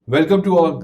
Welcome to all.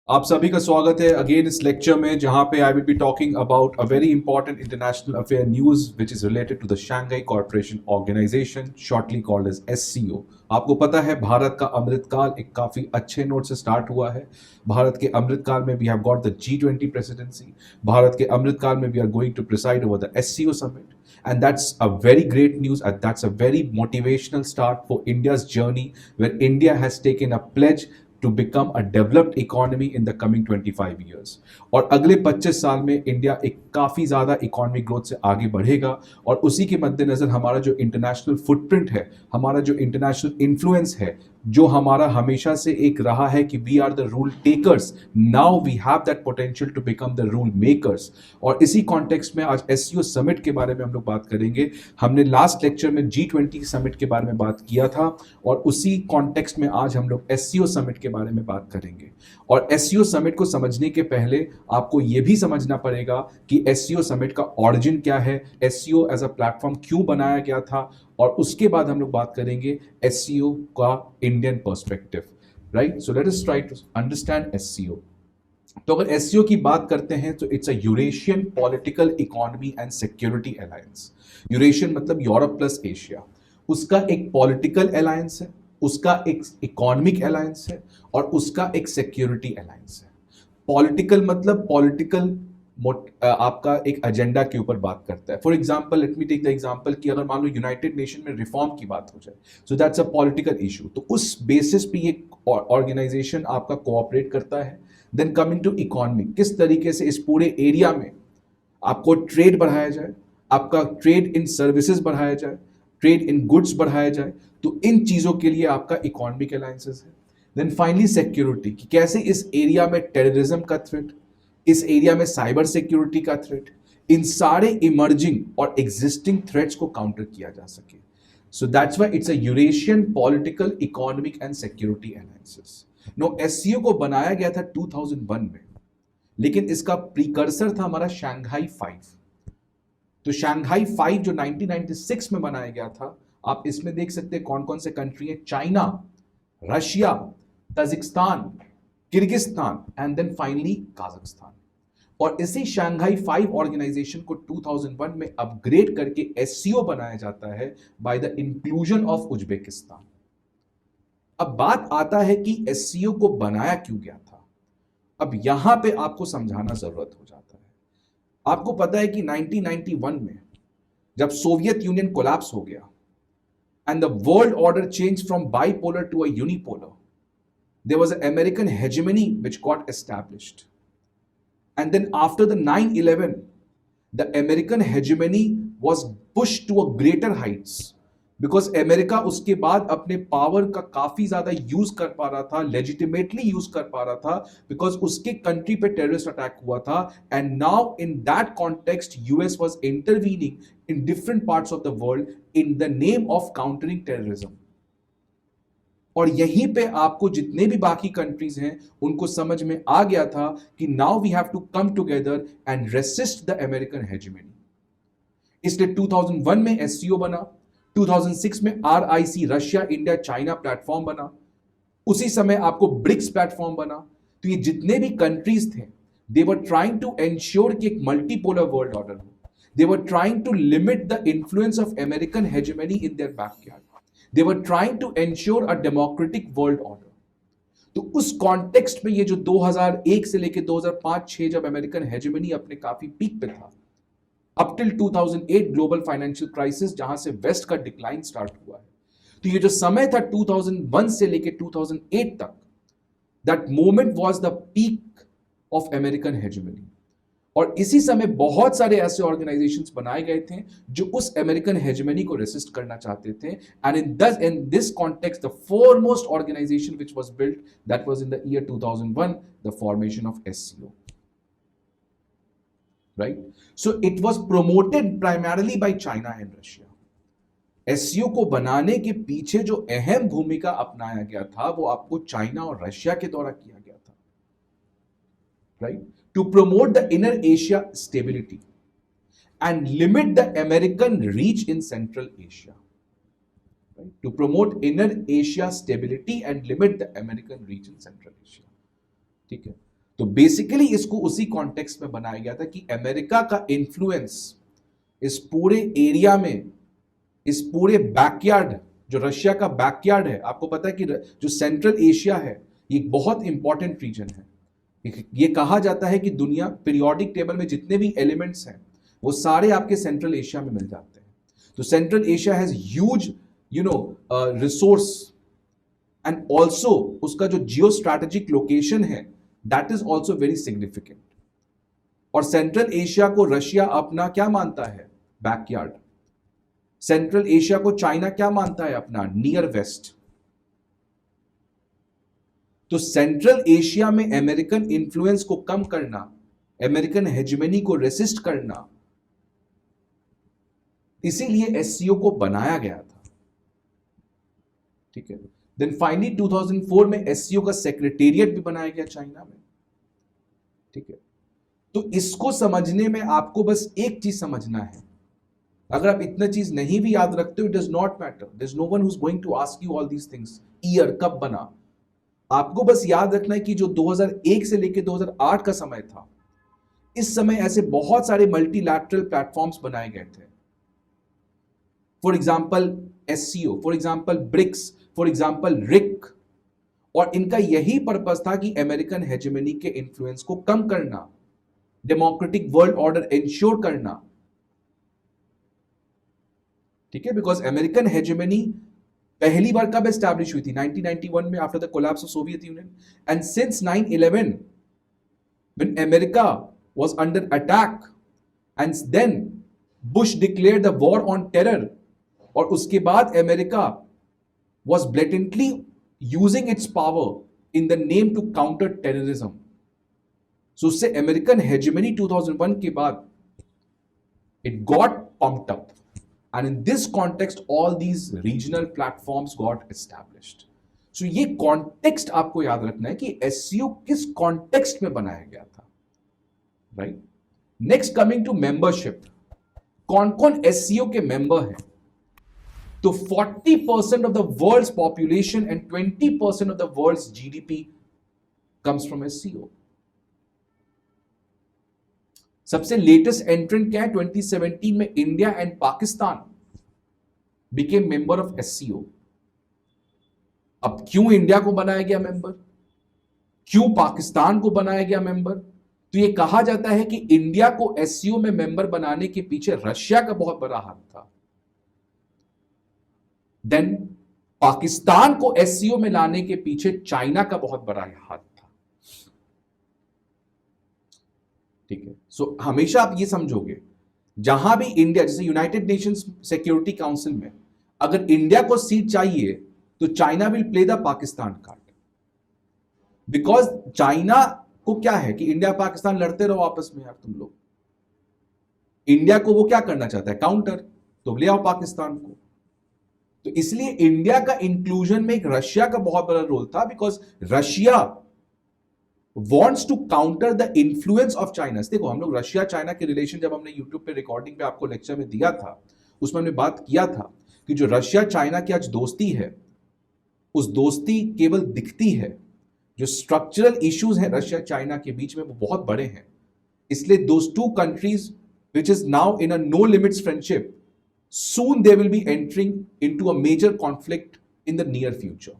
आप सभी का स्वागत है अगेन इस लेक्चर में जहां पे I will be talking about a very important international affair news which is related to the Shanghai corporation organization shortly called as SCO. आपको पता है भारत का अमृतकाल एक काफी अच्छे नोट से स्टार्ट हुआ है। भारत के अमृतकाल में we have got the G20 presidency. Bharat के अमृतकाल में we are going to preside over the SCO summit, and that's a very great news and that's a very motivational start for India's journey, where India has taken a pledge to become a developed economy in the coming 25 years। और अगले 25 साल में India एक काफी ज्यादा economic growth से आगे बढ़ेगा। और उसी के मद्देनजर हमारा जो इंटरनेशनल फुटप्रिंट है, हमारा जो इंटरनेशनल इन्फ्लुएंस है, जो हमारा हमेशा से एक रहा है कि we are the rule takers, now we have that potential to become the rule makers. और इसी कॉन्टेक्स्ट में आज एससीओ समिट के बारे में हम लोग बात करेंगे। हमने लास्ट लेक्चर में G20 समिट के बारे में बात किया था और उसी कॉन्टेक्स्ट में आज हम लोग एससीओ समिट के बारे में बात करेंगे। और एससीओ समिट को समझने के पहले आपको यह भी समझना पड़ेगा कि एससीओ समिट का ऑरिजिन क्या है, एससीओ एज अ प्लेटफॉर्म क्यों बनाया गया था, और उसके बाद हम लोग बात करेंगे एससीओ का Indian perspective. Right, so let us try to understand SCO. तो अगर एससीओ की बात करते हैं तो it's a Eurasian political economy and security alliance. Eurasian मतलब यूरोप प्लस एशिया। उसका एक पॉलिटिकल अलायंस है, उसका एक इकोनॉमिक अलायंस है और उसका एक सिक्योरिटी अलायंस है। पॉलिटिकल मतलब पॉलिटिकल आपका एक एजेंडा के ऊपर बात करता है। For example, let me take the example कि अगर मान लो यूनाइटेड नेशन में रिफॉर्म की बात हो जाए, so that's a political issue, तो उस बेसिस पे ये ऑर्गेनाइजेशन आपका कोऑपरेट करता है। देन कमिंग टू इकोनॉमी, किस तरीके से इस पूरे एरिया में आपको ट्रेड बढ़ाया जाए, आपका ट्रेड इन सर्विसेज बढ़ाया जाए, ट्रेड इन गुड्स बढ़ाया जाए, तो इन चीजों के लिए आपका इकोनॉमिक अलायंसेस है। देन फाइनली सिक्योरिटी, कि कैसे इस एरिया में टेररिज्म का थ्रेट, इस एरिया में साइबर सिक्योरिटी का थ्रेट, इन सारे इमर्जिंग और एग्जिस्टिंग थ्रेट्स को काउंटर किया जा सके। So that's why it's a Eurasian political economic and security alliances. No, SCO को बनाया गया था 2001 में, लेकिन इसका प्रीकर्सर था हमारा शंघाई 5। तो शंघाई 5 जो 1996 में बनाया गया था, आप इसमें देख सकते हैं कौन कौन से कंट्री है: China, Russia, Tajikistan, Kyrgyzstan and then finally Kazakhstan. और इसी शंघाई 5 ऑर्गेनाइजेशन को 2001 में अपग्रेड करके एससीओ बनाया जाता है by the inclusion of Uzbekistan. अब बात आता है कि एससीओ को बनाया क्यों गया था। अब यहां पे आपको समझाना जरूरत हो जाता है। आपको पता है कि 1991 में जब सोवियत यूनियन कोलैप्स हो गया and the world order change from bipolar to a unipolar, there was an American hegemony which got established. And then after the 9/11, the American hegemony was pushed to a greater heights because America उसके बाद अपने power का काफी ज्यादा use कर पा रहा था, लेजिटिमेटली यूज कर पा रहा था, बिकॉज उसके कंट्री पे टेररिस्ट अटैक हुआ था। And now in that context US was intervening in different parts of the world in the name of countering terrorism. और यहीं पे आपको जितने भी बाकी कंट्रीज हैं उनको समझ में आ गया था कि now we have to come together and resist the American hegemony. इसलिए 2001 में एससीओ बना, 2006 में RIC Russia India China platform बना, उसी समय आपको ब्रिक्स प्लेटफॉर्म बना। तो ये जितने भी कंट्रीज थे, they were trying to ensure कि एक मल्टीपोलर वर्ल्ड ऑर्डर हो। They were trying to limit the influence of American hegemony in their backyard. They were trying to ensure a democratic world order। तो उस context में ये जो 2001 से लेकर 2005-6 जब अमेरिकन हेजेमनी अपने काफी पीक पे था, up till 2008 global financial crisis जहां से वेस्ट का डिक्लाइन स्टार्ट हुआ है, तो ये जो समय था 2001 से लेकर 2008 तक, that moment was the peak of American hegemony. और इसी समय बहुत सारे ऐसे ऑर्गेनाइजेशंस बनाए गए थे जो उस अमेरिकन हेजेमनी को रेसिस्ट करना चाहते थे। And in this context the foremost organization which was built, that was in the year 2001, the formation of SCO. Right, so it was promoted primarily by China and Russia. SCO को बनाने के पीछे जो अहम भूमिका अपनाया गया था वो आपको चाइना और रशिया के द्वारा किया गया था। Right, to promote the inner Asia stability and limit the American reach in Central Asia. right? To promote inner Asia stability and limit the American region, Central Asia. ठीक है, तो बेसिकली इसको उसी कॉन्टेक्स्ट में बनाया गया था कि अमेरिका का इंफ्लुएंस इस पूरे एरिया में, इस पूरे बैकयार्ड, जो रशिया का बैकयार्ड है, आपको पता है कि जो सेंट्रल एशिया है ये एक बहुत इंपॉर्टेंट रीजन है। ये कहा जाता है कि दुनिया पीरियोडिक टेबल में जितने भी एलिमेंट्स हैं वो सारे आपके सेंट्रल एशिया में मिल जाते हैं। तो central Asia has huge resource and also उसका जो जियो स्ट्रैटेजिक लोकेशन है that is also very significant. और सेंट्रल एशिया को रशिया अपना क्या मानता है? बैकयार्ड। सेंट्रल एशिया को चाइना क्या मानता है? अपना नियर वेस्ट। तो सेंट्रल एशिया में अमेरिकन इंफ्लुएंस को कम करना, अमेरिकन हेजेमनी को रेसिस्ट करना, इसीलिए एससीओ को बनाया गया था। ठीक है, देन फाइनली 2004 में एससीओ का सेक्रेटेरिएट भी बनाया गया चाइना में। ठीक है, तो इसको समझने में आपको बस एक चीज समझना है। अगर आप इतना चीज नहीं भी याद रखते हो, it does not matter, there is no one who is going to ask you all these things. Year कब बना, आपको बस याद रखना है कि जो 2001 से लेकर 2008 का समय था, इस समय ऐसे बहुत सारे मल्टीलैटरल प्लेटफॉर्म्स बनाए गए थे। For example SCO, for example BRICS, for example RIC, और इनका यही पर्पस था कि अमेरिकन हेजेमनी के इन्फ्लुएंस को कम करना, डेमोक्रेटिक वर्ल्ड ऑर्डर इंश्योर करना। ठीक है, बिकॉज अमेरिकन हेजेमनी पहली बार कब एस्टैब्लिश हुई थी? 1991 में, after the collapse of Soviet union. And since 9/11 when America was under attack and then Bush declared the war on terror, और उसके बाद America was blatantly using its power in the name to counter terrorism. So उससे American hegemony 2001 के बाद it got pumped up. And in this context, all these regional platforms got established. So ये context आपको याद रखना है कि SCO किस context में बनाया गया था, right? Next, coming to membership, कौन-कौन SCO के member हैं? तो 40% of the world's population and 20% of the world's GDP comes from SCO. सबसे लेटेस्ट एंट्रेंट क्या है? 2017 में India and Pakistan became member of SCO. अब क्यों इंडिया को बनाया गया मेंबर, क्यों पाकिस्तान को बनाया गया मेंबर? तो यह कहा जाता है कि इंडिया को एससीओ में मेंबर बनाने के पीछे रशिया का बहुत बड़ा हाथ था। देन पाकिस्तान को एससीओ में लाने के पीछे चाइना का बहुत बड़ा हाथ था। ठीक है, सो हमेशा आप ये समझोगे, जहां भी इंडिया, जैसे यूनाइटेड नेशंस सिक्योरिटी काउंसिल में अगर इंडिया को सीट चाहिए तो China will play the Pakistan card, because China को क्या है कि इंडिया पाकिस्तान लड़ते रहो आपस में यार तुम लोग। इंडिया को वो क्या करना चाहता है? काउंटर, तो ले आओ पाकिस्तान को। तो इसलिए इंडिया का इंक्लूजन में एक रशिया का बहुत बड़ा रोल था, because Russia wants to counter the influence of China. देखो, हम लोग रशिया चाइना के रिलेशन जब हमने यूट्यूब पे रिकॉर्डिंग पे आपको लेक्चर में दिया था, उसमें हमने बात किया था कि जो रशिया चाइना की आज दोस्ती है, उस दोस्ती केवल दिखती है, जो स्ट्रक्चरल इश्यूज हैं रशिया चाइना के बीच में वो बहुत बड़े हैं। इसलिए those two countries which is now in a no limits friendship, soon they will be entering into a major conflict in the near future.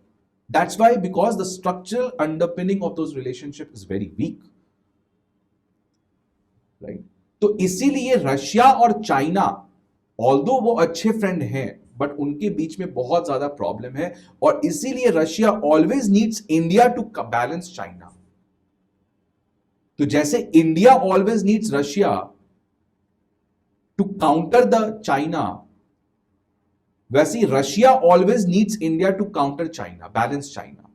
That's why, because the structural underpinning of those relationship is very weak, right? तो इसीलिए Russia और China, although वो अच्छे friend हैं, but उनके बीच में बहुत ज्यादा प्रॉब्लम है, और इसीलिए Russia always needs India to balance China. तो जैसे India always needs Russia to counter the China, वैसे Russia always needs India to counter China, balance China.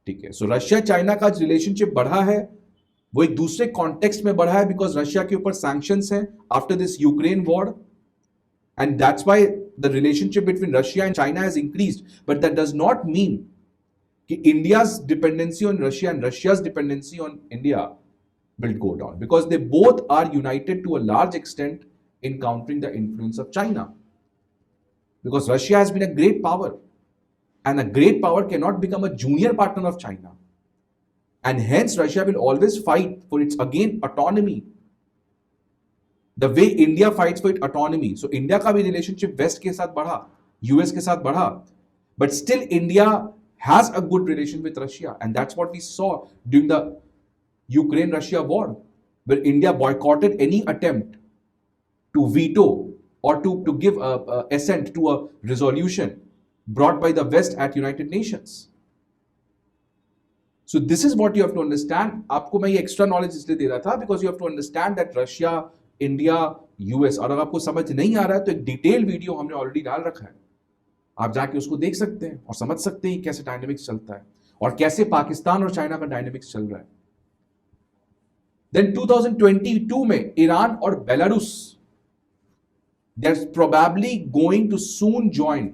ठीक है, सो रशिया चाइना का रिलेशनशिप बढ़ा है, वो एक दूसरे कॉन्टेक्स्ट में बढ़ा है, बिकॉज रशिया के ऊपर सैंक्शंस हैं after this Ukraine war, and that's why the relationship between Russia and China has increased. But that does not mean कि India's dependency on Russia and Russia's dependency on India will go down, because they both are united to a large extent in countering the influence of China. because Russia has been a great power, and a great power cannot become a junior partner of China, and hence Russia will always fight for its again autonomy, the way India fights for its autonomy. So India का भी relationship West के साथ बढ़ा, US के साथ बढ़ा, but still India has a good relation with Russia, and that's what we saw during the Ukraine-Russia war, where India boycotted any attempt to veto or to give assent to a resolution brought by the West at United Nations. So this is what you have to understand. आपको मैं ये extra knowledge इसलिए दे रहा था because you have to understand that Russia, India, US, और अगर आपको समझ नहीं आ रहा है तो एक डिटेल वीडियो हमने ऑलरेडी डाल रखा है, आप जाके उसको देख सकते हैं और समझ सकते हैं कैसे डायनेमिक्स चलता है और कैसे पाकिस्तान और चाइना का डायनेमिक्स चल रहा है. Then 2022 में ईरान और Belarus, they're probably going to soon join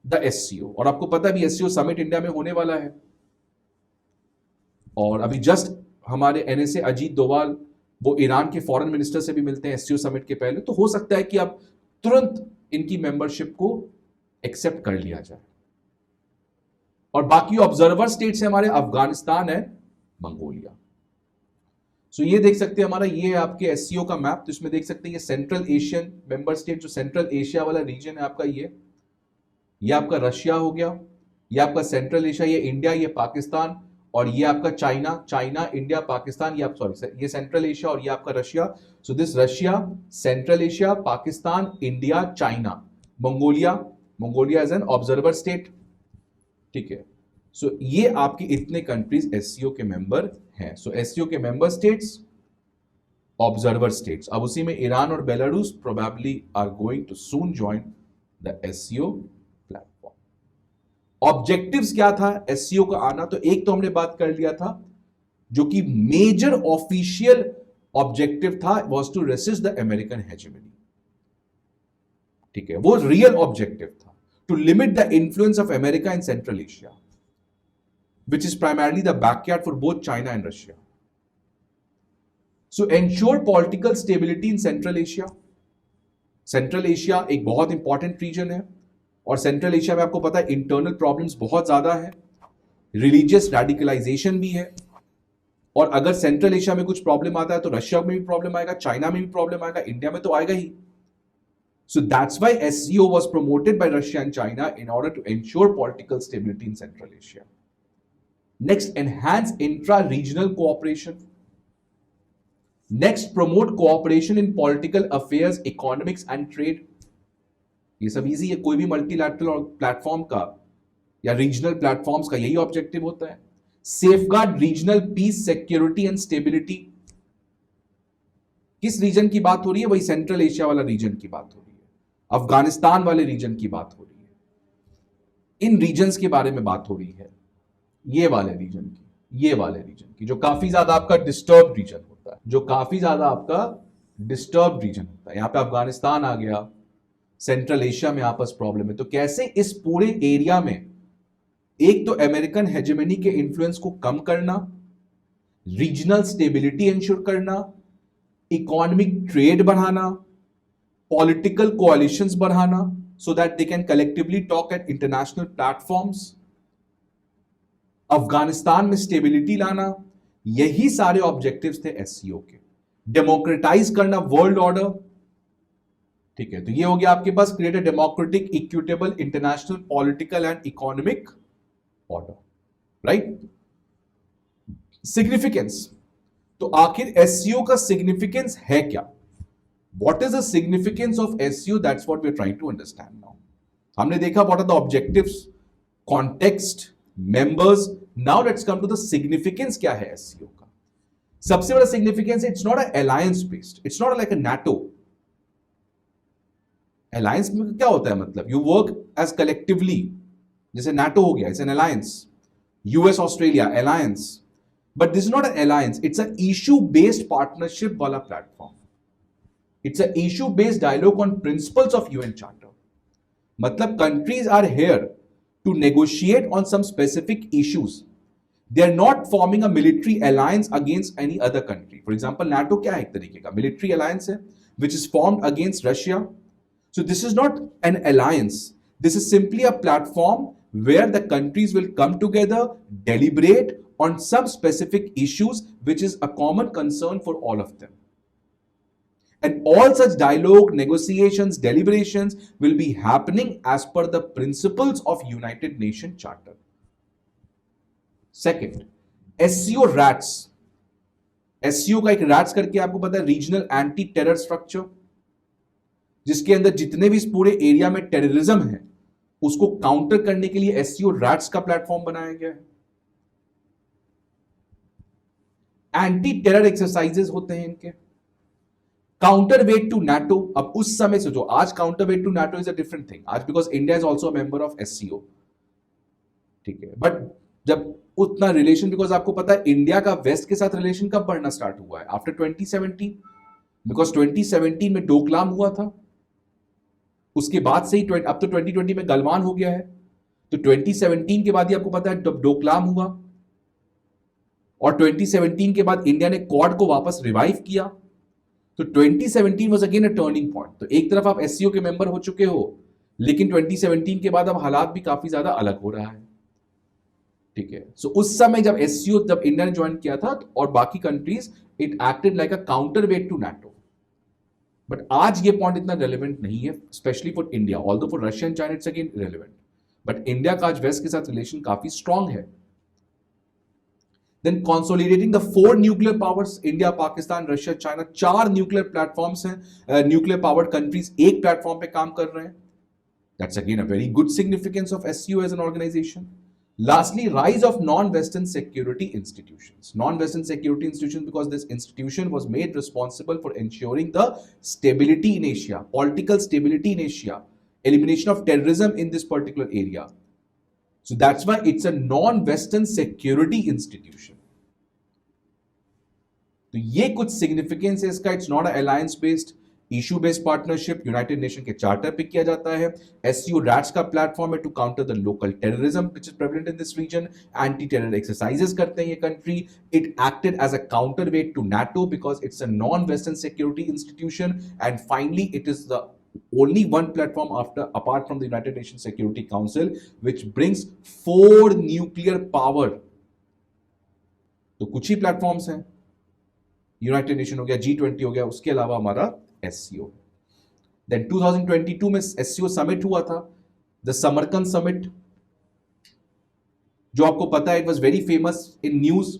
the SCO. और आपको पता है भी SCO समिट इंडिया में होने वाला है, और अभी जस्ट हमारे NSA अजीत डोवाल वो ईरान के फॉरेन मिनिस्टर से भी मिलते हैं SCO समिट के पहले, तो हो सकता है कि अब तुरंत इनकी मेंबरशिप को एक्सेप्ट कर लिया जाए. और बाकी ऑब्जर्वर स्टेट से हमारे अफगानिस्तान है, मंगोलिया. सो ये देख सकते हैं हमारा, ये है आपके एससीओ का मैप. तो इसमें देख सकते हैं ये सेंट्रल एशियन मेंबर स्टेट, जो सेंट्रल एशिया वाला रीजन है आपका, ये आपका रशिया हो गया, ये आपका सेंट्रल एशिया, ये इंडिया, ये पाकिस्तान, और ये आपका चाइना, इंडिया, पाकिस्तान, ये आप सॉरी ये सेंट्रल एशिया और ये आपका Russia. So this Russia, central Asia, Pakistan, India, China, Mongolia as an observer state. ठीक है. सो ये आपके इतने कंट्रीज एससीओ के मेंबर हैं. सो एससीओ के मेंबर स्टेट्स, ऑब्जर्वर स्टेट्स. अब उसी में ईरान और Belarus probably are going to soon join the SCO platform. Objectives क्या था एससीओ का आना? तो एक तो हमने बात कर लिया था, जो कि मेजर ऑफिशियल ऑब्जेक्टिव था, was to resist the American hegemony. ठीक है, वो रियल ऑब्जेक्टिव था, to limit the influence of America in central Asia, which is primarily the backyard for both China and Russia. So ensure political stability in Central Asia. Central Asia एक बहुत important reason है, और central Asia में आपको पता है internal problems बहुत ज्यादा है, रिलीजियस रेडिकलाइजेशन भी है, और अगर सेंट्रल एशिया में कुछ प्रॉब्लम आता है तो रशिया में भी प्रॉब्लम आएगा, चाइना में भी प्रॉब्लम आएगा, इंडिया में तो आएगा ही. So that's why SCO was promoted by Russia and China in order to ensure political stability in Central Asia. Next, enhance intra-regional cooperation. Next, promote cooperation in political affairs, economics and trade. ये सब easy है, कोई भी multilateral platform का या regional platforms का यही objective होता है. Safeguard regional piece, security and stability. किस रीजन की बात हो रही है? वही सेंट्रल एशिया वाला रीजन की बात हो रही है, अफगानिस्तान वाले रीजन की बात हो रही है, इन रीजन्स के बारे में बात हो रही है, ये वाले रीजन की, जो काफी ज्यादा आपका डिस्टर्ब रीजन होता है, यहां पे अफगानिस्तान आ गया, सेंट्रल एशिया में आपस प्रॉब्लम है. तो कैसे इस पूरे एरिया में एक तो अमेरिकन हेजेमनी के इन्फ्लुएंस को कम करना, रीजनल स्टेबिलिटी इंश्योर करना, इकोनॉमिक ट्रेड बढ़ाना, पॉलिटिकल कोalitions बढ़ाना, so that they can collectively talk at international platforms, Afghanistan में स्टेबिलिटी लाना, यही सारे ऑब्जेक्टिव्स थे एससीओ के. डेमोक्रेटाइज करना वर्ल्ड ऑर्डर. ठीक है, तो ये हो गया आपके पास, create a democratic, equitable, international political and economic order. Right. Significance. तो आखिर एससीओ का सिग्निफिकेंस है क्या? What is the significance of SCO? That's what we are trying to understand now. हमने देखा what are the objectives, context, members. Now let's come to the significance. क्या है SCO का? सबसे बड़ा significance, it's not a alliance based, it's not like a NATO. Alliance में क्या होता है? मतलब यू वर्क एज कलेक्टिवली, जैसे नाटो हो गया, it's an alliance, US Australia alliance. But this is not a alliance, it's a issue based partnership वाला platform. It's a issue based dialogue on principles of UN charter. मतलब countries are here to negotiate on some specific issues. They are not forming a military alliance against any other country. For example, NATO क्या है? एक तरीके का military alliance है, which is formed against Russia, So this is not an alliance. This is simply a platform where the countries will come together, deliberate on some specific issues, which is a common concern for all of them. And all such dialogue, negotiations, deliberations will be happening as per the principles of United Nations Charter. Second, SCO RATS. SCO का एक RATS करके आपको पता है, regional anti terror structure, जिसके अंदर जितने भी इस पूरे एरिया में टेररिज्म है उसको काउंटर करने के लिए SCO RATS का प्लेटफॉर्म बनाया गया है। एंटी टेरर एक्सरसाइजेस होते हैं इनके। काउंटर वेट टू नाटो, अब उस समय से जो आज counterweight to NATO is a different thing आज, because India is also member of SCO, ठीक है। बट जब उतना रिलेशन, बिकॉज आपको पता है इंडिया का वेस्ट के साथ रिलेशन कब बढ़ना स्टार्ट हुआ है, आफ्टर 2017, बिकॉज 2017 में डोकलाम हुआ था, उसके बाद से ही अब तो 2020 में गलवान हो गया है, तो 2017 के बाद ही आपको पता है जब डोकलाम हुआ, और 2017 के बाद इंडिया ने क्वाड को वापस रिवाइव किया, तो 2017 was again a turning point. तो एक तरफ आप SCO के मेंबर हो चुके हो, लेकिन 2017 के बाद अब हालात भी काफी ज्यादा अलग हो रहा है, ठीक है। सो उस समय जब SCO, जब इंडिया ने ज्वाइन किया था और बाकी countries, it acted like a counterweight to NATO. But आज ये पॉइंट इतना रेलेवेंट नहीं है, specially for India, although for Russia and China it's again relevant, but India का आज वेस्ट के साथ रिलेशन काफी स्ट्रांग है। Then consolidating the 4 nuclear powers, India, Pakistan, Russia, China, 4 nuclear platforms हैं, nuclear powered countries एक platform पे काम कर रहे हैं. That's again a very good significance of SCO as an organization. Lastly, rise of non-Western security institutions. Non-Western security institutions because this institution was made responsible for ensuring the stability in Asia, political stability in Asia, elimination of terrorism in this particular area. So that's why it's a non-Western security institution. तो ये कुछ significance है इसका। It's not alliance based, issue based partnership, united nation के charter पे किया जाता है। SCO RATS का प्लेटफॉर्म है to counter the local terrorism which is prevalent in this region. Anti terror exercises करते हैं ये country. It acted as a counterweight to NATO because it's a non western security institution. And finally it is the only one platform apart from the United Nations Security Council which brings 4 nuclear power। तो कुछ ही platforms हैं, United nation हो गया, G20 हो गया, उसके अलावा हमारा SCO। देन 2022 में SCO समिट हुआ था, द समरकंद समिट, जो आपको पता है it was very famous in news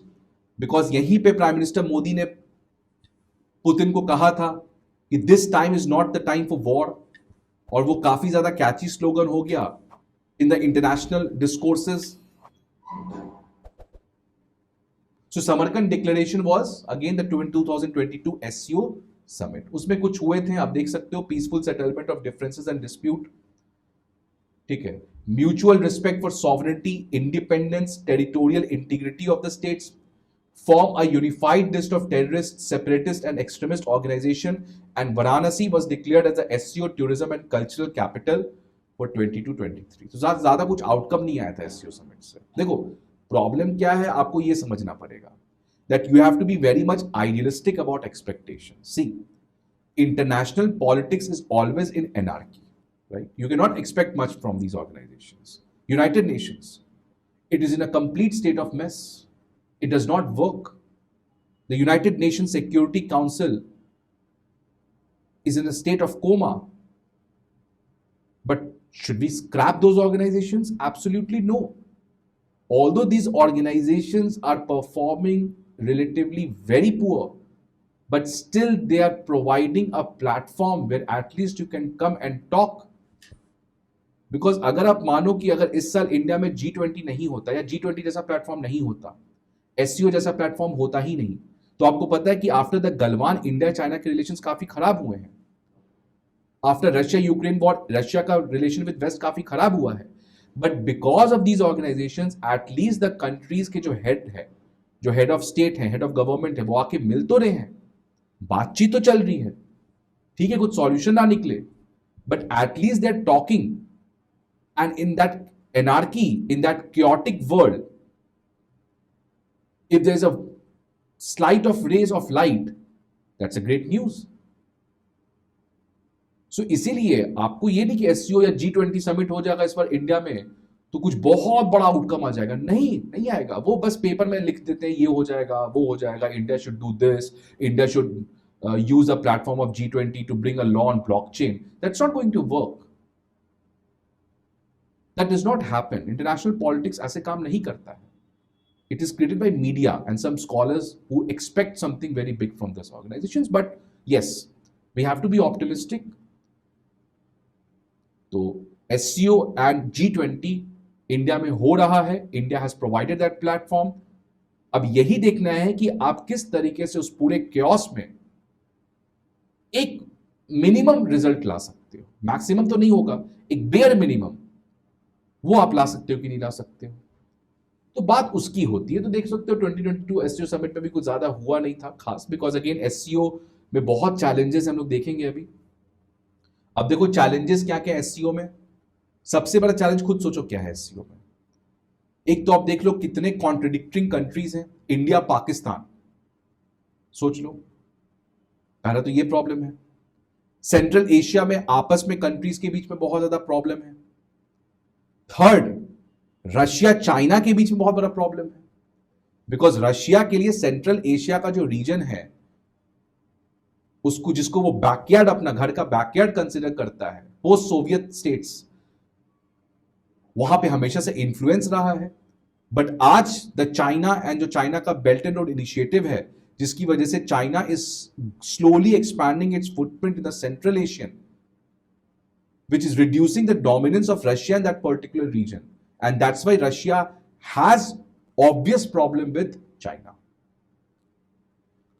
because यहीं पे प्राइम मिनिस्टर मोदी ने पुतिन को कहा था कि this time is not the time for war, और वो काफी ज्यादा कैची स्लोगन हो गया in the international discourses. So Samarkand declaration was again the 2022 SCO summit. उसमें कुछ हुए थे, आप देख सकते हो, peaceful settlement of differences and dispute, ठीक है, mutual respect for sovereignty, independence, territorial integrity of the states, form a unified list of terrorist, separatist and extremist organization, and Varanasi was declared as the SCO tourism and cultural capital for 22-23। तो ज्यादा कुछ outcome नहीं आया था SCO summit से। देखो problem क्या है, आपको ये समझना पड़ेगा that you have to be very much idealistic about expectations। See, international politics is always in anarchy, right? You cannot expect much from these organizations. United Nations, it is in a complete state of mess. It does not work. The United Nations Security Council is in a state of coma. But should we scrap those organizations? Absolutely no. Although these organizations are performing relatively very poor, but still they are providing a platform where at least you can come and talk. Because अगर आप मानो कि अगर इस साल India में G20 नहीं होता या G20 जैसा प्लेटफॉर्म नहीं होता, SCO जैसा प्लेटफॉर्म होता ही नहीं, तो आपको पता है कि after the Galwan India China के रिलेशंस काफी खराब हुए हैं। After Russia Ukraine war Russia का रिलेशन विद वेस्ट काफी खराब हुआ है। But because of these organisations at least the countries के जो हेड ऑफ स्टेट है, हेड ऑफ गवर्नमेंट है, वो आके मिल तो रहे हैं, बातचीत तो चल रही है, ठीक है, कुछ सॉल्यूशन ना निकले, but at least they are talking. And in that anarchy, in that chaotic world, if there's a slight of rays of light, that's a great news. सो इसीलिए आपको ये नहीं कि एससीओ या G20 समिट हो जाएगा इस बार इंडिया में तो कुछ बहुत बड़ा आउटकम आ जाएगा, नहीं आएगा। वो बस पेपर में लिख देते हैं ये हो जाएगा वो हो जाएगा, India should do this, India should use a platform of G20 to bring a law on blockchain. That's not going to work. That does not happen. International politics ऐसे काम नहीं करता है. It is created by media and some scholars who expect something very big from these organizations. But yes, we have to be optimistic. तो SCO and G20 India में हो रहा है. India has provided that platform. अब यही देखना है कि आप किस तरीके से उस पूरे chaos में एक मिनिमम रिजल्ट ला सकते हो. मैक्सिमम तो नहीं होगा, एक बेयर मिनिमम वो आप ला सकते हो कि नहीं ला सकते हो, तो बात उसकी होती है. तो देख सकते हो 2022 एससीओ समिट में भी कुछ ज्यादा हुआ नहीं था खास, बिकॉज अगेन एससीओ में बहुत चैलेंजेस हम लोग देखेंगे अभी. अब देखो चैलेंजेस क्या क्या एससीओ में. सबसे बड़ा चैलेंज खुद सोचो क्या है एससीओ में. एक तो आप देख लो कितने कॉन्ट्रडिक्टिंग कंट्रीज हैं, इंडिया पाकिस्तान, सोच लो. पहला तो ये प्रॉब्लम है. सेंट्रल एशिया में आपस में कंट्रीज के बीच में बहुत ज्यादा प्रॉब्लम है. थर्ड, रशिया चाइना के बीच में बहुत बड़ा प्रॉब्लम है, बिकॉज रशिया के लिए सेंट्रल एशिया का जो रीजन है उसको, जिसको वो बैकयार्ड, अपना घर का बैकयार्ड कंसिडर करता है, पोस्ट सोवियत स्टेट्स, वहां पे हमेशा से इंफ्लुएंस रहा है. बट आज द चाइना एंड जो चाइना का बेल्ट एंड रोड इनिशिएटिव है, जिसकी वजह से China is slowly expanding it's footprint in the central Asian, which is reducing the dominance of Russia in that particular region, and that's why Russia has obvious problem with China.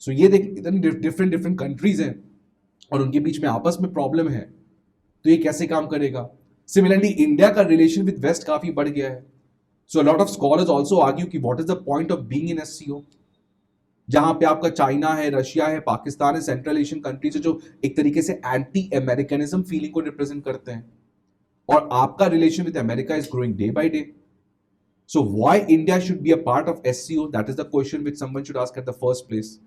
So ये देख इतने different countries हैं और उनके बीच में आपस में problem है, तो ये कैसे काम करेगा. सिमिलरली इंडिया का रिलेशन विद वेस्ट काफी बढ़ गया है. So a lot of scholars also argue कि what is the point of being in SCO, जहां पे आपका चाइना है, रशिया है, पाकिस्तान है, सेंट्रल एशियन कंट्रीज है, जो एक तरीके से एंटी अमेरिकनिज्म फीलिंग को रिप्रेजेंट करते हैं, और आपका relation with America is growing day by day. So why India should be a part of SCO, that is the question which someone should ask at the first place.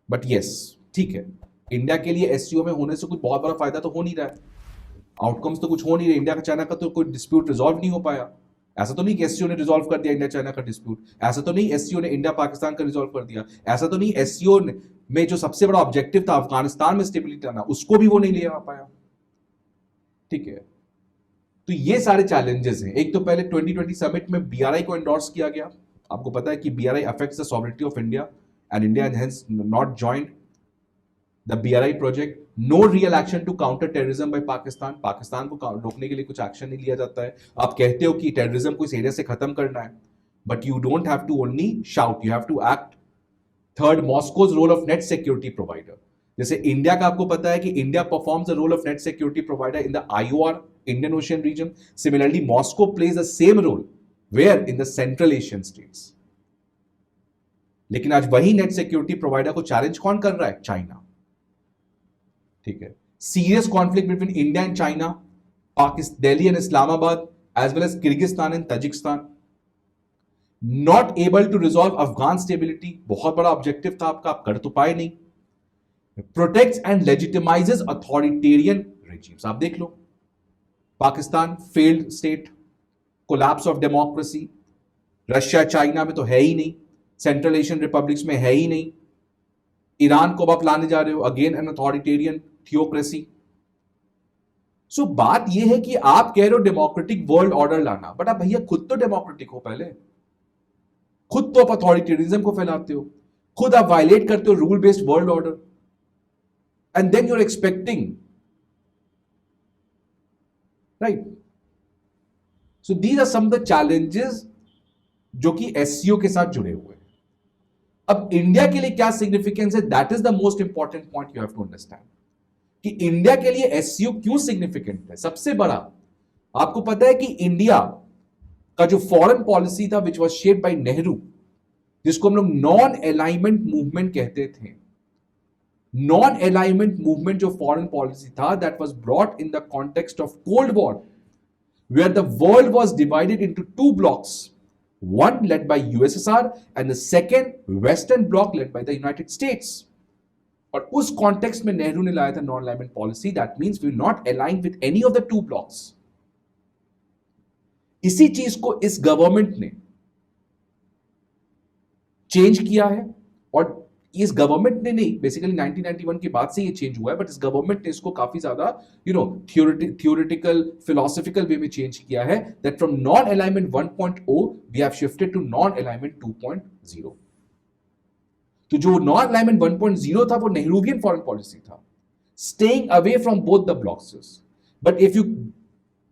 But yes, ठीक है, India के लिए SCO में होने से कुछ बहुत बड़ा फायदा तो हो नहीं रहा है, आउटकम्स तो कुछ हो नहीं रहे. इंडिया का चाइना का तो कोई डिस्प्यूट रिजॉल्व नहीं हो पाया. ऐसा तो नहीं कि एससीओ ने रिजॉल्व कर दिया इंडिया चाइना का डिस्प्यूट, ऐसा तो नहीं एससीओ ने इंडिया पाकिस्तान का रिजॉल्व कर दिया, ऐसा तो नहीं एससीओ में जो सबसे बड़ा ऑब्जेक्टिव था अफगानिस्तान में स्टेबिलिटी लाना, उसको भी वो नहीं ले आ पाया. ठीक है, तो ये सारे चैलेंजेस हैं. एक तो पहले 2020 समिट में बीआरआई को एंडोर्स किया गया. आपको पता है कि BRI affects the sovereignty of India and India has not joined the BRI project. No real action to counter terrorism by Pakistan. Pakistan को रोकने के लिए कुछ एक्शन नहीं लिया जाता है. आप कहते हो कि टेररिज्म को इस एरिया से खत्म करना है, but you don't have to only shout, you have to act. Third, Moscow's role of net security provider. जैसे इंडिया का आपको पता है कि India performs the role of net security provider in the IOR, Indian Ocean region. Similarly Moscow plays the same role where in the central Asian states. लेकिन आज वही net security provider को चैलेंज कौन कर रहा है? चाइना. ठीक है, serious conflict between India and China, Pakistan, Delhi and Islamabad, as well as Kyrgyzstan and Tajikistan. Not able to resolve Afghan stability. बहुत बड़ा ऑब्जेक्टिव था आपका, आप कर तो पाए नहीं. Protects and legitimises authoritarian regimes. आप देख लो, Pakistan failed state, collapse of democracy. Russia China में तो है ही नहीं, सेंट्रल एशियन रिपब्लिक्स में है ही नहीं. ईरान को आप लाने जा रहे हो, अगेन एन अथॉरिटेरियन थियोक्रेसी. सो बात यह है कि आप कह रहे हो डेमोक्रेटिक वर्ल्ड ऑर्डर लाना, बट आप भैया खुद तो डेमोक्रेटिक हो पहले. खुद तो आप अथॉरिटेरिज्म को फैलाते हो, खुद आप वायलेट करते हो rule based world order, and then you are expecting, right. So these are some of the challenges जो कि एससीओ के साथ जुड़े हुए हैं. अब इंडिया के लिए क्या सिग्निफिकेंस है, that is the most important point you have to understand, कि इंडिया के लिए एससीओ क्यों सिग्निफिकेंट है. सबसे बड़ा, आपको पता है कि इंडिया का जो फॉरेन पॉलिसी था which was shaped by Nehru, जिसको हम लोग नॉन अलाइनमेंट मूवमेंट कहते थे. नॉन अलाइनमेंट मूवमेंट जो फॉरेन पॉलिसी था, that was brought in the context of cold war, where the world was divided into two blocks, one led by USSR and the second Western bloc led by the United States. और उस context में नेहरू ने लाया था non alignment policy, that means we will not align with any of the two blocks. इसी चीज को इस गवर्नमेंट ने चेंज किया है, और इस गवर्नमेंट ने नहीं, बेसिकली 1991 के बाद से ये चेंज हुआ है, बट इस गवर्नमेंट ने इसको काफी ज्यादा थियोरेटिकल फिलोसॉफिकल वे में चेंज किया है, that from non alignment 1.0 we have shifted to non alignment 2.0। तो जो नॉन अलाइनमेंट 1.0 था वो नेहरूवियन फॉरेन पॉलिसी था, staying away from both the blocks. But if you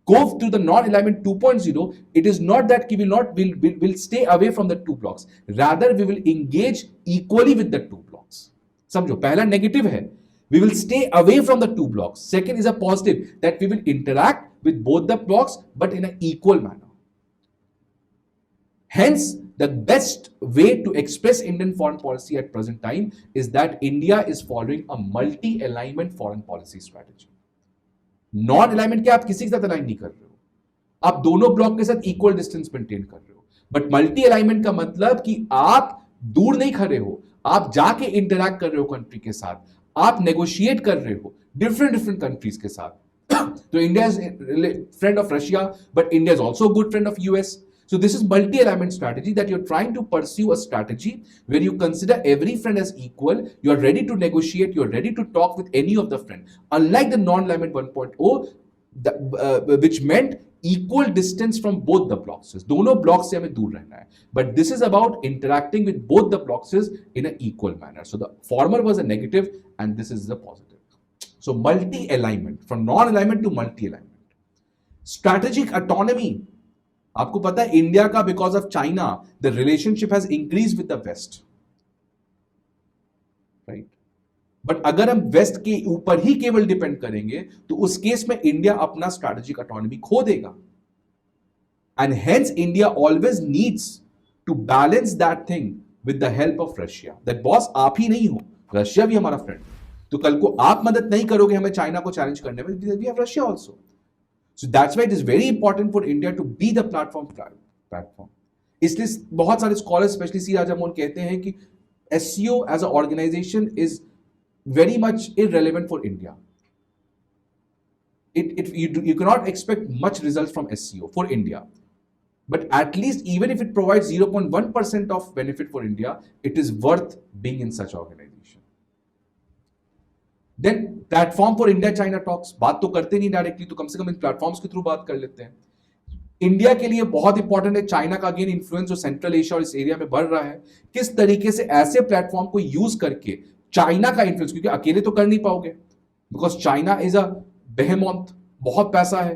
go to the non-alignment 2.0, it is not that we'll stay away from the two blocks, rather we will engage equally with the two blocks. समझो, पहला negative है, we will stay away from the two blocks. Second is a positive, that we will interact with both the blocks but in an equal manner. Hence, the best way to express Indian foreign policy at present time is that India is following a multi-alignment foreign policy strategy. Non alignment के आप किसी के साथ align नहीं कर रहे हो, आप दोनों ब्लॉक के साथ इक्वल डिस्टेंस मेंटेन कर रहे हो। बट मल्टी अलाइनमेंट का मतलब कि आप दूर नहीं खड़े हो, आप जाके इंटरैक्ट कर रहे हो कंट्री के साथ, आप नेगोशिएट कर रहे हो डिफरेंट कंट्रीज के साथ। तो India is friend of Russia, but India is also good friend of US. So this is multi-alignment strategy, that you're trying to pursue a strategy where you consider every friend as equal, you're ready to negotiate, you're ready to talk with any of the friend. Unlike the non-alignment 1.0, which meant equal distance from both the blocks. दोनों blocks से हमें दूर रहना है. But this is about interacting with both the blocks in an equal manner. So the former was a negative and this is the positive. So multi-alignment, from non-alignment to multi-alignment. Strategic autonomy. आपको पता है India का because of China the relationship has increase with the west, right. But अगर हम waste के ऊपर ही केवल depend करेंगे तो उस केस में इंडिया अपना स्ट्रैटेजिक ऑटोनॉमी खो देगा। And hence India always needs to balance that thing with the help of Russia. That boss आप ही नहीं हो, रशिया भी हमारा फ्रेंड, तो कल को आप मदद नहीं करोगे हमें चाइना को चैलेंज करने में, we have Russia also. So that's why it is very important for India to be the platform. इसलिए बहुत सारे स्कॉलर्स स्पेशली सी राजा मोहन कहते हैं कि SCO as an organization is very much irrelevant for India. You cannot expect much results from SCO for India. But at least even if it provides 0.1% of benefit for India, it is worth being in such organization. Then platform for India China talks, बात तो करते नहीं directly, तो कम से कम इन platforms के through बात कर लेते हैं। इंडिया के लिए बहुत इंपॉर्टेंट है चाइना का अगेन इन्फ्लुएंस जो सेंट्रल एशिया और इस एरिया में बढ़ रहा है, किस तरीके से ऐसे प्लेटफॉर्म को यूज करके चाइना का इन्फ्लुएंस, क्योंकि अकेले तो कर नहीं पाओगे बिकॉज चाइना इज अ बेहेमोथ, बहुत पैसा है,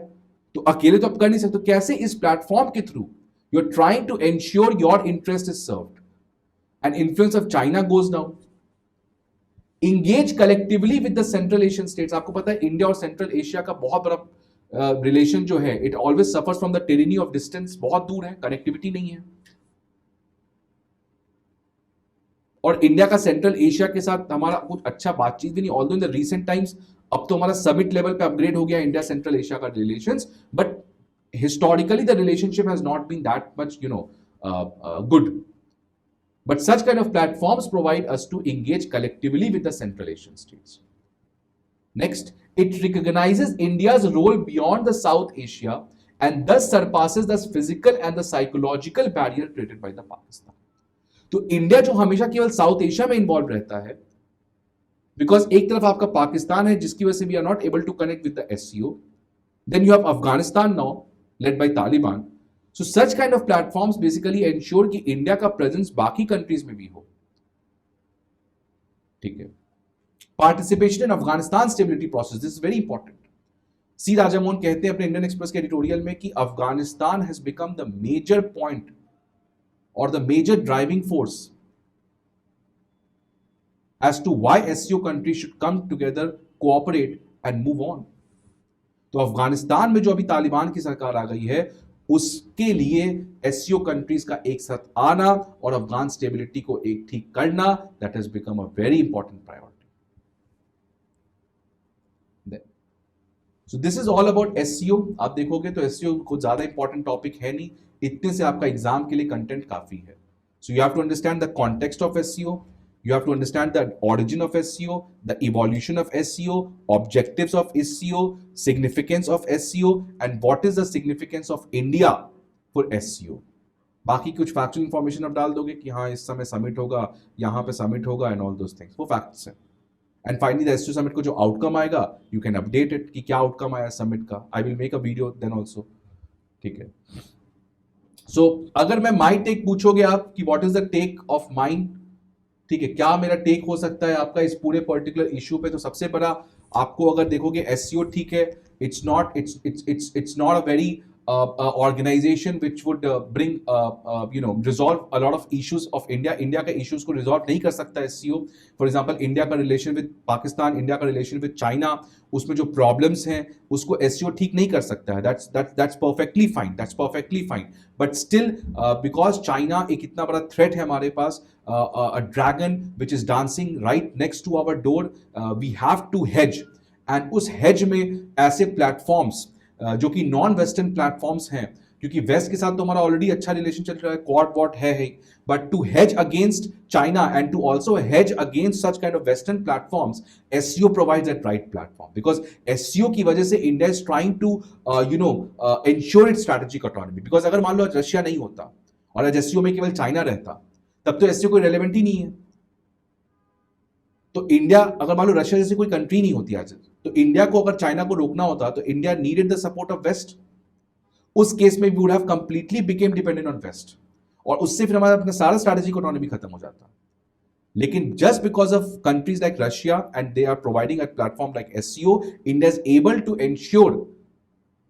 तो अकेले तो आप कर नहीं सकते। कैसे इस प्लेटफॉर्म के through you are trying to ensure your interest is served and influence of China goes down. Engage collectively with the Central Asian states. आपको पता है इंडिया और सेंट्रल एशिया का बहुत बड़ा रिलेशन जो है, it always suffers from the tyranny of distance, बहुत दूर है, कनेक्टिविटी नहीं है। और इंडिया का सेंट्रल एशिया के साथ हमारा कुछ अच्छा बातचीत भी नहीं, although in the recent times अब तो हमारा समिट लेवल पे अपग्रेड हो गया इंडिया सेंट्रल एशिया का relations, but historically the relationship has not been that much good. But such kind of platforms provide us to engage collectively with the Central Asian states. Next, it recognizes India's role beyond the South Asia and thus surpasses the physical and the psychological barrier created by the Pakistan. तो India जो हमेशा केवल south Asia में involve रहता है, because एक तरफ आपका पाकिस्तान है जिसकी वजह से we are not able to connect with the SCO, then you have Afghanistan now led by Taliban. So such kind of platforms basically ensure कि इंडिया का प्रेजेंस बाकी कंट्रीज में भी हो. ठीक है. Participation in Afghanistan stability process, this is very important. C Rajamohan कहते हैं अपने इंडियन एक्सप्रेस के एडिटोरियल में कि Afghanistan has become the major point और the major driving force as to why SCO countries should come together, cooperate and move on. तो अफगानिस्तान में जो अभी तालिबान की सरकार आ गई है उसके लिए SCO कंट्रीज का एक साथ आना और अफगान स्टेबिलिटी को एक ठीक करना, that has become a very important priority. So this is all about SCO. आप देखोगे तो SCO कुछ ज्यादा इंपॉर्टेंट टॉपिक है नहीं, इतने से आपका एग्जाम के लिए कंटेंट काफी है. So you have to understand the context of SCO, You have to understand the origin of SEO, the evolution of SEO, objectives of SEO, significance of SEO, and what is the significance of India for SEO. बाकी कुछ factual information आप डाल दोगे कि हाँ इस समय summit होगा, यहाँ पे समिट होगा एंड ऑल दोस थिंग्स, वो फैक्ट्स हैं. And finally the SEO summit को जो आउटकम आएगा यू कैन अपडेट इट कि क्या आउटकम आया समिट का. I will make a video then also. ठीक है. सो अगर मैं माई टेक पूछोगे आप कि what is the take of mind, ठीक है, क्या मेरा टेक हो सकता है आपका इस पूरे पर्टिकुलर इशू पे, तो सबसे बड़ा आपको अगर देखोगे एसईओ ठीक है, it's not a very organization which would bring resolve a lot of issues of India का issues को resolve नहीं कर सकता है SEO. For example, इंडिया का रिलेशन विद पाकिस्तान, इंडिया का रिलेशन विद चाइना, उसमें जो प्रॉब्लम्स हैं उसको SEO ठीक नहीं कर सकता है. that's perfectly fine. But still because China एक इतना बड़ा थ्रेट है हमारे पास, a dragon which is dancing right next to our door, we have to hedge. and उस hedge में ऐसे प्लेटफॉर्म्स जो कि नॉन वेस्टर्न प्लेटफॉर्म्स हैं, क्योंकि वेस्ट के साथ तो हमारा ऑलरेडी अच्छा रिलेशन चल रहा है, क्वाड वॉट है, but to hedge against China and to also hedge against such kind of western platforms, SCO provides that right platform. Because SCO की वजह से India is trying to ensure its strategic autonomy. Because अगर मान लो आज Russia नहीं होता और आज एसईओ में केवल चाइना रहता, तब तो एसईओ कोई रेलेवेंट ही नहीं है. तो इंडिया, अगर मान लो रशिया जैसी कोई कंट्री नहीं होती आज, तो इंडिया को अगर चाइना को रोकना होता तो India needed the support of west. उस केस में we would have completely became dependent on west, और उससे फिर हमारा अपना सारा स्ट्रैटेजिक इकोनॉमी खत्म हो जाता. लेकिन just because of countries like Russia and they are providing a platform like SCO, India is able to ensure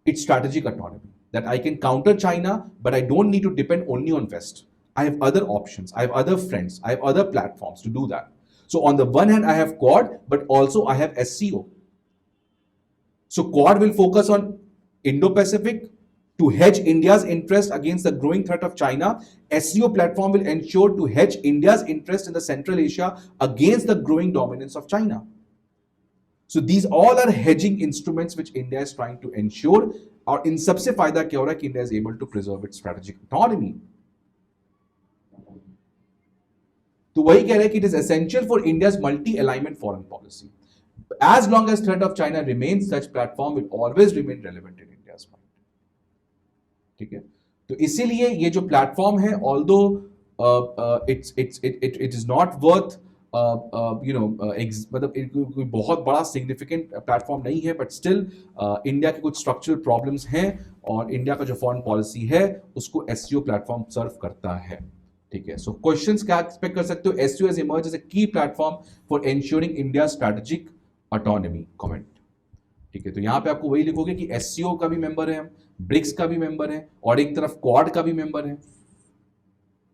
its strategic autonomy, that I can counter China, but I don't need to depend only on West. I have other options, I have other friends, I have other platforms to do that. So on the one hand, I have Quad, but also I have SCO. So Quad will focus on Indo-Pacific to hedge India's interest against the growing threat of China. SCO platform will ensure to hedge India's interest in the Central Asia against the growing dominance of China. So these all are hedging instruments which India is trying to ensure. और इन सबसे फायदा क्या हो रहा है कि India is able to preserve its strategic autonomy. तो वही कह रहे हैं कि it is essential for India's multi-alignment foreign policy. As long as threat of China remains, such platform will always remain relevant in India's mind. ठीक है, तो इसीलिए ये जो प्लेटफॉर्म है, although it is not worth मतलब कोई बहुत बड़ा सिग्निफिकेंट प्लेटफॉर्म नहीं है, बट स्टिल इंडिया के कुछ स्ट्रक्चरल प्रॉब्लम्स हैं और इंडिया का जो फॉरेन पॉलिसी है उसको एससीओ प्लेटफॉर्म सर्व करता है. ठीक है, सो क्वेश्चंस क्या एक्सपेक्ट कर सकते हो? SCO has emerged as a key platform for ensuring India strategic autonomy. Comment. ठीक है, तो यहां पे आपको वही लिखोगे कि एससीओ का भी मेंबर है, ब्रिक्स का भी मेंबर है, और एक तरफ क्वाड का भी मेंबर है.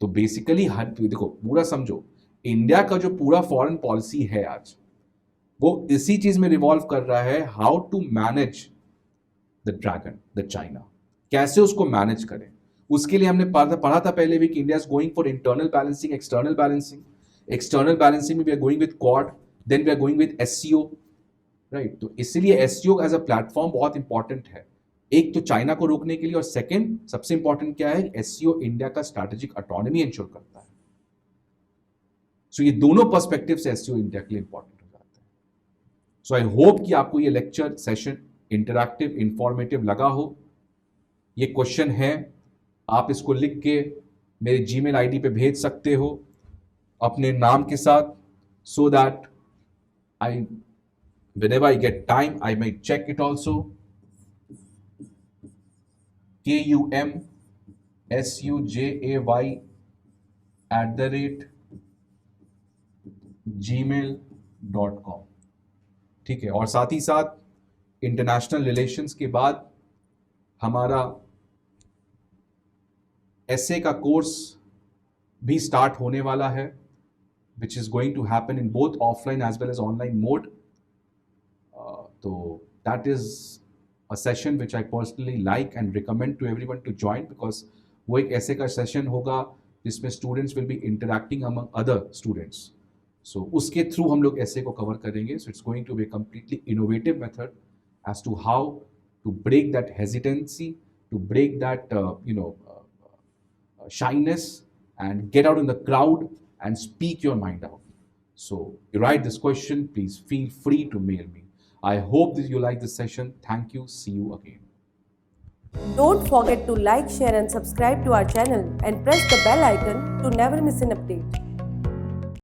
तो बेसिकली देखो, पूरा समझो, इंडिया का जो पूरा फॉरेन पॉलिसी है आज, वो इसी चीज में रिवॉल्व कर रहा है, how to manage the dragon, the China, कैसे उसको मैनेज करें. उसके लिए हमने पढ़ा था पहले भी कि India is going for internal balancing, external balancing. External balancing में we are going with Quad, then we are going with SCO, right. तो इसलिए एससीओ एज अ प्लेटफॉर्म बहुत इंपॉर्टेंट है, एक तो चाइना को रोकने के लिए, और सेकेंड सबसे इंपॉर्टेंट क्या है, एससीओ इंडिया का स्ट्रैटेजिक ऑटोनॉमी इंश्योर करता है. सो ये दोनों पर्सपेक्टिव से एसईओ इंडिया के लिए इंपॉर्टेंट हो जाते हैं. सो आई होप कि आपको ये लेक्चर सेशन इंटरैक्टिव, इंफॉर्मेटिव लगा हो. ये क्वेश्चन है, आप इसको लिख के मेरे जीमेल आईडी पे भेज सकते हो अपने नाम के साथ, so that I whenever I get time I may check it also. kumsujay@gmail.com. ठीक है, और साथ ही साथ इंटरनेशनल रिलेशंस के बाद हमारा एसए का कोर्स भी स्टार्ट होने वाला है, which is going to happen in both offline as well as online mode. So that is a session which I personally like and recommend to everyone to join, because वो एक ऐसे का session होगा जिसमें students will be interacting among other students. So उसके through हम लोग ऐसे को कवर करेंगे. So it's going to be completely innovative method as to how to break that hesitancy, to break that shyness and get out in the crowd and speak your mind out. So you write this question, please feel free to mail me. I hope that you like this session. Thank you. See you again. Don't forget to like, share, and subscribe to our channel and press the bell icon to never miss an update.